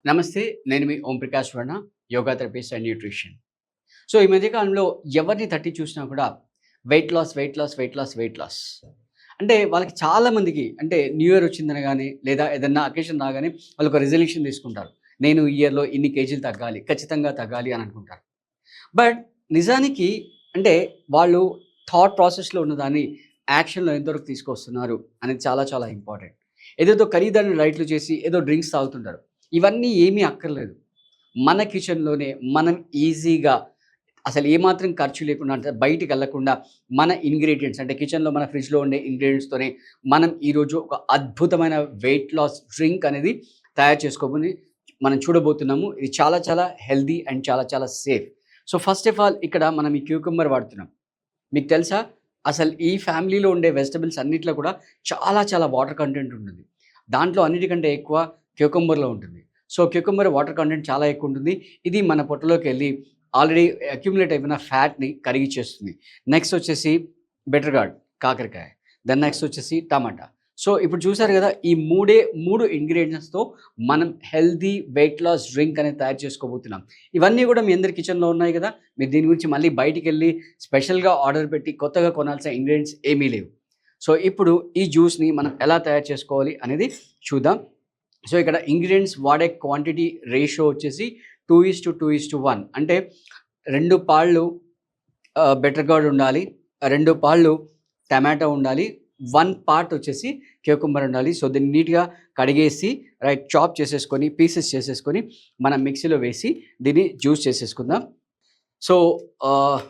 నమస్తే. నేను మీ Om Prakash Varma, yoga therapist and nutrition. So, ఈ మధ్య కాలంలో ఎవరిని తట్టి చూసినా కూడా weight loss, weight loss, weight loss, weight loss. అంటే వాళ్ళకి చాలా మందికి అంటే న్యూ ఇయర్ వచ్చిందనగానే లేదా ఏదన్నా అకేషన్ రాగానే వాళ్ళు ఒక రిజల్యూషన్ తీసుకుంటారు. నేను ఈ ఇయర్‌లో ఇన్ని కేజీలు తగ్గాలి, ఖచ్చితంగా తగ్గాలి అని అనుకుంటారు. బట్ నిజానికి అంటే వాళ్ళు థాట్ ప్రాసెస్‌లో ఉన్నదాన్ని యాక్షన్‌లో ఎంతవరకు తీసుకొస్తున్నారు అనేది చాలా చాలా ఇంపార్టెంట్. ఏదేదో ఖరీదైన డైట్‌లు చేసి ఏదో డ్రింక్స్ తాగుతుంటారు. ఇవన్నీ ఏమీ అక్కర్లేదు. మన కిచెన్‌లోనే మనం ఈజీగా అసలు ఏమాత్రం ఖర్చు లేకుండా అంటే బయటికెళ్ళకుండా మన ఇంగ్రీడియెంట్స్ అంటే కిచెన్‌లో మన ఫ్రిడ్జ్‌లో ఉండే ఇంగ్రీడియెంట్స్‌తోనే మనం ఈరోజు ఒక అద్భుతమైన వెయిట్ లాస్ డ్రింక్ అనేది తయారు చేసుకోబోని మనం చూడబోతున్నాము. ఇది చాలా చాలా హెల్తీ అండ్ చాలా చాలా safe. So, first of all ఇక్కడ మనం ఈ క్యూకమ్మర్ వాడుతున్నాం. మీకు తెలుసా? అసలు ఈ ఫ్యామిలీలో ఉండే వెజిటబుల్స్ అన్నిట్లో కూడా చాలా చాలా వాటర్ కంటెంట్ ఉంటుంది. దాంట్లో అన్నిటికంటే ఎక్కువ క్యూకమ్మర్‌లో ఉంటుంది. సో, క్యూకమ్మర్ వాటర్ కంటెంట్ చాలా ఎక్కువ ఉంటుంది. ఇది మన పొట్టలోకెళ్ళి ఆల్రెడీ అక్యుములేట్ అయిపోయిన ఫ్యాట్‌ని కరిగిచ్చేస్తుంది. నెక్స్ట్ వచ్చేసి బెటర్ గార్డ్ కాకరకాయ. దెన్ నెక్స్ట్ వచ్చేసి టమాటా. సో, ఇప్పుడు చూసారు గదా! ఈ 3 ఇంగ్రీడియెంట్స్‌తో మనం హెల్తీ వెయిట్ లాస్ డ్రింక్ అనేది తయారు చేసుకోబోతున్నాం. ఇవన్నీ గూడా మీ అందరి కిచెన్‌లో ఉన్నాయి గదా! మీరు దీని గురించి మళ్ళీ బయటికెళ్ళి స్పెషల్‌గా ఆర్డర్ పెట్టి కొత్తగా కొనాల్సిన ఇంగ్రీడియెంట్స్ ఏమీ లేవు. సో, ఇప్పుడు ఈ జ్యూస్‌ని మనం ఎలా తయారు చేసుకోవాలి అనేది చూద్దాం. సో, ఇక్కడ ఇంగ్రీడియెంట్స్ వాడే క్వాంటిటీ రేషియో వచ్చేసి 2:1 అంటే 2 పాళ్ళు బెటర్ గార్డ్ ఉండాలి. 2 పాళ్ళు టమాటో ఉండాలి. 1 పార్ట్ వచ్చేసి క్యూకమ్మర్ ఉండాలి. సో, దీన్ని నీట్‌గా కడిగేసి చాప్ చేసేసుకొని పీసెస్ చేసేసుకొని మనం మిక్సీలో వేసి దీన్ని జ్యూస్ చేసేసుకుందాం. సో,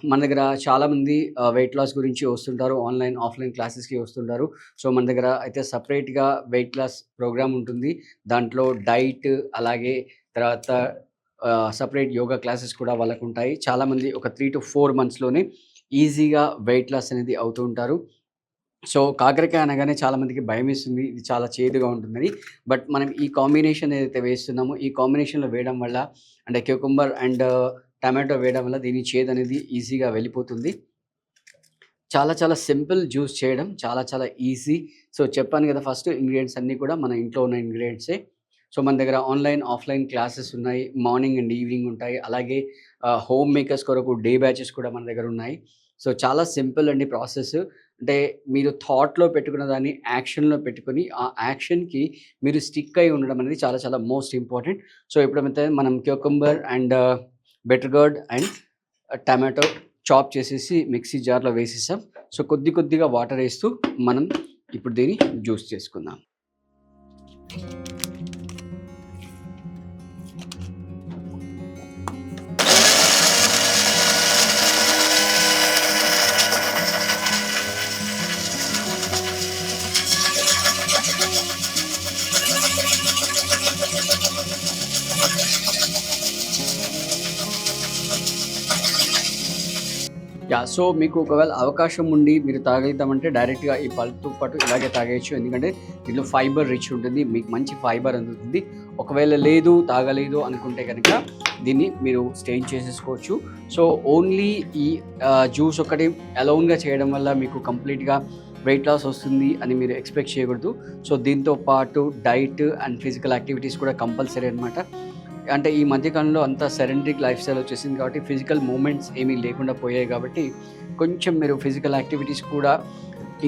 మన దగ్గర చాలామంది వెయిట్ లాస్ గురించి వస్తుంటారు. ఆన్‌లైన్, ఆఫ్‌లైన్ క్లాసెస్‌కి వస్తుంటారు. సో, మన దగ్గర అయితే సెపరేట్‌గా వెయిట్ లాస్ ప్రోగ్రామ్ ఉంటుంది. దాంట్లో డైట్ అలాగే తర్వాత సెపరేట్ యోగా క్లాసెస్ కూడా వాళ్ళకుంటాయి. చాలామంది ఒక 3-4 మంత్స్‌లోనే ఈజీగా వెయిట్ లాస్ అనేది అవుతూ ఉంటారు. సో, కాకరకాయ అనగానే చాలామందికి భయమేస్తుంది. ఇది చాలా చేదుగా ఉంటుందని. బట్ మనం ఈ కాంబినేషన్ ఏదైతే వేస్తున్నామో, ఈ కాంబినేషన్‌లో వేయడం వల్ల అంటే క్యూకమ్మర్ అండ్ టమాటో వేయడం వల్ల దీని చేదనేది ఈజీగా వెళ్ళిపోతుంది. చాలా చాలా సింపుల్ జ్యూస్ చేయడం. చాలా చాలా ఈజీ. సో, చెప్పాను గదా! ఫస్ట్ ఇంగ్రీడియెంట్స్ అన్నీ కూడా మన ఇంట్లో ఉన్న ఇంగ్రీడియెంట్సే. సో, మన దగ్గర ఆన్‌లైన్, ఆఫ్‌లైన్ క్లాసెస్ ఉన్నాయి. మార్నింగ్ అండ్ ఈవినింగ్ ఉంటాయి. అలాగే హోమ్ మేకర్స్ కొరకు డే బ్యాచెస్ కూడా మన దగ్గర ఉన్నాయి. సో, చాలా సింపుల్ అండి ప్రాసెస్. అంటే మీరు థాట్‌లో పెట్టుకున్న దాన్ని యాక్షన్‌లో పెట్టుకొని, ఆ యాక్షన్‌కి మీరు స్టిక్ అయి ఉండడం అనేది చాలా చాలా మోస్ట్ ఇంపార్టెంట్. సో, ఇప్పుడైతే మనం cucumber and bitter gourd and tomato chop చేసేసి మిక్సీ జార్‌లో వేసేసాం. సో, కొద్ది కొద్దిగా వాటర్ ఏస్తూ మనం ఇప్పుడు దీన్ని జ్యూస్ చేసుకుందాం. సో, మీకు ఒకవేళ అవకాశం ఉండి మీరు తాగలుగుతామంటే డైరెక్ట్‌గా ఈ పళ్ళతో పాటు ఇలాగే తాగేయచ్చు. ఎందుకంటే దీంట్లో ఫైబర్ రిచ్ ఉంటుంది. మీకు మంచి ఫైబర్ అందుతుంది. ఒకవేళ లేదు తాగలేదు అనుకుంటే గనక దీన్ని మీరు స్టెయిన్ చేసేసుకోవచ్చు. సో, ఓన్లీ ఈ జ్యూస్ ఒక్కటి అలోన్‌గా చేయడం వల్ల మీకు కంప్లీట్‌గా వెయిట్ లాస్ వస్తుంది అని మీరు ఎక్స్‌పెక్ట్ చేయకూడదు. సో, దీంతో పాటు డైట్ అండ్ ఫిజికల్ యాక్టివిటీస్ కూడా కంపల్సరీ అనమాట. అంటే ఈ మధ్య కాలంలో అంతా సెడెంటరీ లైఫ్ స్టైల్ వచ్చేసింది కాబట్టి ఫిజికల్ మూవ్‌మెంట్స్ ఏమీ లేకుండా పోయాయి కాబట్టి కొంచెం మీరు ఫిజికల్ యాక్టివిటీస్ కూడా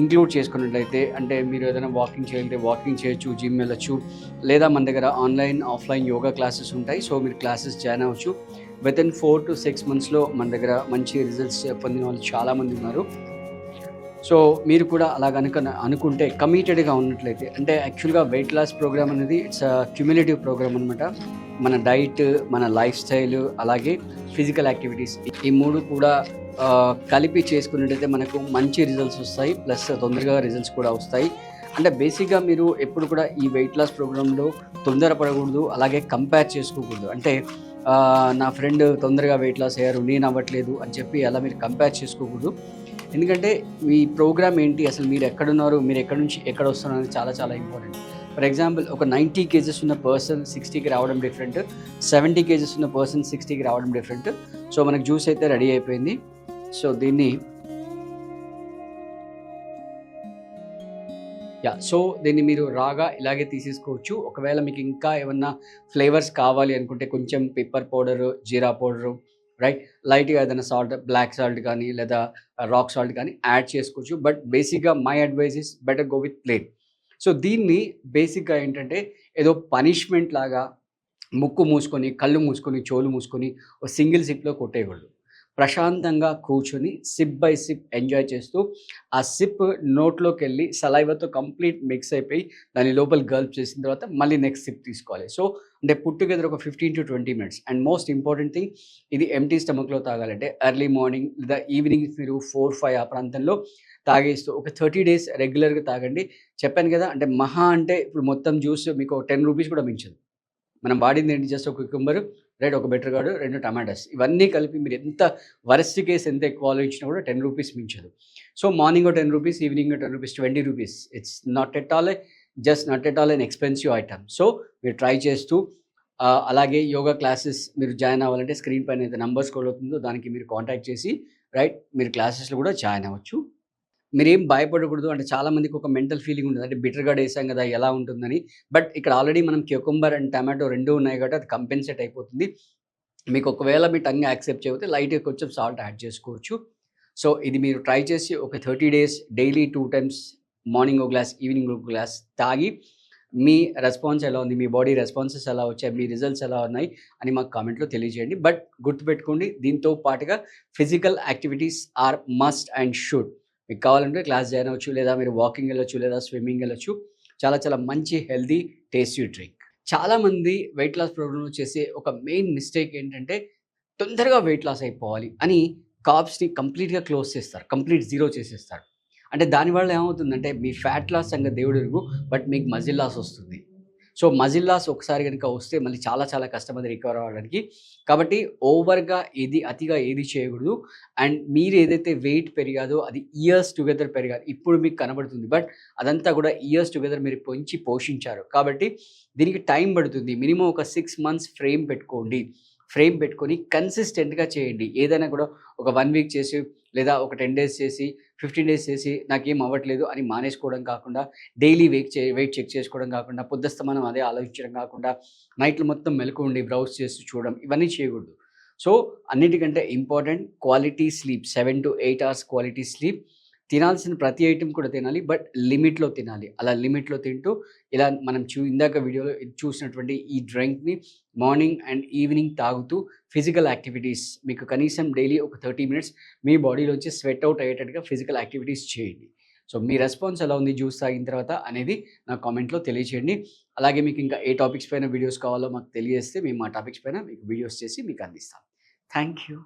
ఇంక్లూడ్ చేసుకున్నట్లయితే అంటే మీరు ఏదైనా వాకింగ్ చేయాలంటే వాకింగ్ చేయొచ్చు, జిమ్ వెళ్ళొచ్చు. లేదా మన దగ్గర ఆన్‌లైన్, ఆఫ్‌లైన్ యోగా క్లాసెస్ ఉంటాయి. సో, మీరు క్లాసెస్ జాయిన్ అవ్వచ్చు. వితిన్ 4-6 మంత్స్‌లో మన దగ్గర మంచి రిజల్ట్స్ పొందిన వాళ్ళు చాలామంది ఉన్నారు. సో, మీరు కూడా అలా గనుక అనుకుంటే కమిటెడ్‌గా ఉన్నట్లయితే అంటే యాక్చువల్‌గా వెయిట్ లాస్ ప్రోగ్రామ్ అనేది ఇట్స్ క్యుములేటివ్ ప్రోగ్రామ్ అనమాట. మన డైట్, మన లైఫ్ స్టైల్ అలాగే ఫిజికల్ యాక్టివిటీస్ ఈ 3 కూడా కలిపి చేసుకున్నట్టయితే మనకు మంచి రిజల్ట్స్ వస్తాయి. ప్లస్ తొందరగా రిజల్ట్స్ కూడా వస్తాయి. అంటే బేసిక్‌గా మీరు ఎప్పుడు కూడా ఈ వెయిట్ లాస్ ప్రోగ్రామ్‌లో తొందరపడకూడదు. అలాగే కంపేర్ చేసుకోకూడదు. అంటే నా ఫ్రెండ్ తొందరగా వెయిట్ లాస్ అయ్యారు, నేను అవ్వట్లేదు అని చెప్పి అలా మీరు కంపేర్ చేసుకోకూడదు. ఎందుకంటే మీ ప్రోగ్రామ్ ఏంటి? అసలు మీరు ఎక్కడున్నారు? మీరు ఎక్కడి నుంచి ఎక్కడొస్తున్నారు? అనేది చాలా చాలా ఇంపార్టెంట్. ఫర్ ఎగ్జాంపుల్ ఒక 90 కేజెస్ ఉన్న పర్సన్ 60కి రావడం డిఫరెంట్. 70 కేజెస్ ఉన్న పర్సన్ 60కి రావడం డిఫరెంట్. సో, మనకు జ్యూస్ అయితే రెడీ అయిపోయింది. సో, దీన్ని సో దీన్ని మీరు రాగా ఇలాగే తీసేసుకోవచ్చు. ఒకవేళ మీకు ఇంకా ఏమన్నా ఫ్లేవర్స్ కావాలి అనుకుంటే కొంచెం పెప్పర్ పౌడరు, జీరా పౌడరు, రైట్, లైట్‌గా ఏదైనా సాల్ట్, బ్లాక్ సాల్ట్ కానీ లేదా రాక్ సాల్ట్ కానీ యాడ్ చేసుకోవచ్చు. బట్ బేసిక్‌గా my advice is better go with plain. So దీన్ని బేసిక్‌గా ఏంటంటే ఏదో పనిష్మెంట్ లాగా ముక్కు మూసుకొని, కళ్ళు మూసుకొని, చెవులు మూసుకొని ఓ సింగిల్ సిప్‌లో కొట్టేయకూడదు. ప్రశాంతంగా కూర్చొని సిప్ బై సిప్ ఎంజాయ్ చేస్తూ, ఆ సిప్ నోట్లోకెళ్ళి సలైవాతో కంప్లీట్ మిక్స్ అయిపోయి దాని లోపల గల్ప్ చేసిన తర్వాత మళ్ళీ నెక్స్ట్ సిప్ తీసుకోవాలి. సో అంటే పుట్ టుగెదర్ ఒక 15-20 minutes. And most important thing, ఇది ఎంప్టీ స్టమక్‌లో తాగాలంటే ఎర్లీ మార్నింగ్ లేదా ఈవినింగ్ మీరు 4, 5 ఆ ప్రాంతంలో తాగేస్తూ ఒక 30 డేస్ రెగ్యులర్‌గా తాగండి. చెప్పాను కదా! అంటే మహా అంటే ఇప్పుడు మొత్తం జ్యూస్ మీకు రూ. 10 కూడా మించదు. మనం వాడింది ఏంటి, జస్ట్ ఒక క్యుకుంబర్, రైట్, ఒక బెటర్ గార్డ్, 2 టమాటాస్, ఇవన్నీ కలిపి మీరు ఎంత వరస్ట్ కేస్ ఎంత ఎక్కువ ఆలోచించినా కూడా రూ. 10 మించదు. సో మార్నింగ్ రూ. 10, ఈవినింగ్ రూ. 10, రూ. 20. It's not at all just not at all an expensive item. So మీరు ట్రై చేస్తూ అలాగే యోగా క్లాసెస్ మీరు జాయిన్ అవ్వాలంటే స్క్రీన్ పైన అయితే నంబర్ స్క్రోల్ అవుతుందో దానికి మీరు కాంటాక్ట్ చేసి, రైట్, మీరు క్లాసెస్‌లో కూడా జాయిన్ అవ్వచ్చు. మీరేం భయపడకూడదు. అంటే చాలామందికి ఒక మెంటల్ ఫీలింగ్ ఉంటది. అంటే బిటర్ గార్డ్ ఏసాం గదా! ఎలా ఉంటుందని. బట్ ఇక్కడ ఆల్రెడీ మనం క్యూకంబర్ అండ్ టమాటో 2 ఉన్నాయి కాబట్టి అది కంపెన్సేట్ అయిపోతుంది. మీకు ఒకవేళ మీ టంగ్ యాక్సెప్ట్ చేయకపోతే లైట్‌గా కొంచెం సాల్ట్ యాడ్ చేసుకోవచ్చు. సో ఇది మీరు ట్రై చేసి ఒక 30 డేస్ డైలీ 2 టైమ్స్, మార్నింగ్ ఒక గ్లాస్, ఈవినింగ్ ఒక గ్లాస్ తాగి మీ రెస్పాన్స్ ఎలా ఉంది? మీ బాడీ రెస్పాన్సెస్ ఎలా వచ్చాయి? మీ రిజల్ట్స్ ఎలా ఉన్నాయి? అని మాకు కామెంట్‌లో తెలియజేయండి. బట్ గుర్తుపెట్టుకోండి, దీంతో పాటుగా physical activities are must and should. మీకు కావాలంటే క్లాస్ జాయిన్ అవ్వచ్చు, లేదా మీరు వాకింగ్ వెళ్ళొచ్చు, లేదా స్విమ్మింగ్ వెళ్ళొచ్చు. చాలా చాలా మంచి హెల్తీ టేస్టీ డ్రింక్. చాలామంది వెయిట్ లాస్ ప్రోగ్రామ్‌లో చేసే ఒక మెయిన్ మిస్టేక్ ఏంటంటే, తొందరగా వెయిట్ లాస్ అయిపోవాలి అని కార్బ్స్‌ని కంప్లీట్‌గా క్లోజ్ చేస్తారు. కంప్లీట్ జీరో చేసేస్తారు. అంటే దానివల్ల ఏమవుతుందంటే మీ ఫ్యాట్ లాస్ సంగతి దేవుడెరుగు, బట్ మీకు మజిల్ లాస్ వస్తుంది. సో మజిల్ లాస్ ఒకసారి గనుక వస్తే మళ్ళీ చాలా చాలా కష్టం అది రికవర్ అవ్వడానికి. కాబట్టి ఓవర్‌గా అతిగా ఏది చేయకూడదు. అండ్ మీరు ఏదైతే వెయిట్ పెరిగాదో అది ఇయర్స్ టుగెదర్ పెరగాలి. ఇప్పుడు మీకు కనబడుతుంది. బట్ అదంతా కూడా ఇయర్స్ టుగెదర్ మీరు పెంచి పోషించారు. కాబట్టి దీనికి టైం పడుతుంది. మినిమమ్ ఒక 6 మంత్స్ ఫ్రేమ్ పెట్టుకోండి. ఫ్రేమ్ పెట్టుకొని కన్సిస్టెంట్‌గా చేయండి. ఏదైనా కూడా ఒక 1 వీక్ చేసి, లేదా ఒక 10 డేస్ చేసి, 15 డేస్ చేసి నాకేం అవ్వట్లేదు అని మానేసుకోవడం కాకుండా, డైలీ వెయిట్ చెక్ చేసుకోవడం కాకుండా, పొద్దస్తమానం అదే ఆలోచించడం కాకుండా, నైట్‌లు మొత్తం మెలుకువ ఉండి బ్రౌజ్ చేస్తూ చూడడం, ఇవన్నీ చేయకూడదు. సో అన్నిటికంటే important quality sleep. 7-8 hours quality sleep. తినాల్సిన ప్రతి ఐటెమ్ కూడా తినాలి. బట్ లిమిట్‌లో తినాలి. అలా లిమిట్‌లో తింటూ ఇలా మనం ఇందాక వీడియోలో చూసినటువంటి ఈ డ్రింక్‌ని మార్నింగ్ అండ్ ఈవినింగ్ తాగుతూ ఫిజికల్ యాక్టివిటీస్ మీకు కనీసం డైలీ ఒక 30 మినిట్స్ మీ బాడీలోంచి స్వెట్ అవుట్ అయ్యేటట్టుగా ఫిజికల్ యాక్టివిటీస్ చేయండి. సో మీ రెస్పాన్స్ ఎలా ఉంది జ్యూస్ తాగిన తర్వాత అనేది నాకు కామెంట్‌లో తెలియజేయండి. అలాగే మీకు ఇంకా ఏ టాపిక్స్ పైన వీడియోస్ కావాలో మాకు తెలియజేస్తే మేము ఆ టాపిక్స్ పైన మీకు వీడియోస్ చేసి మీకు అందిస్తాం. Thank you.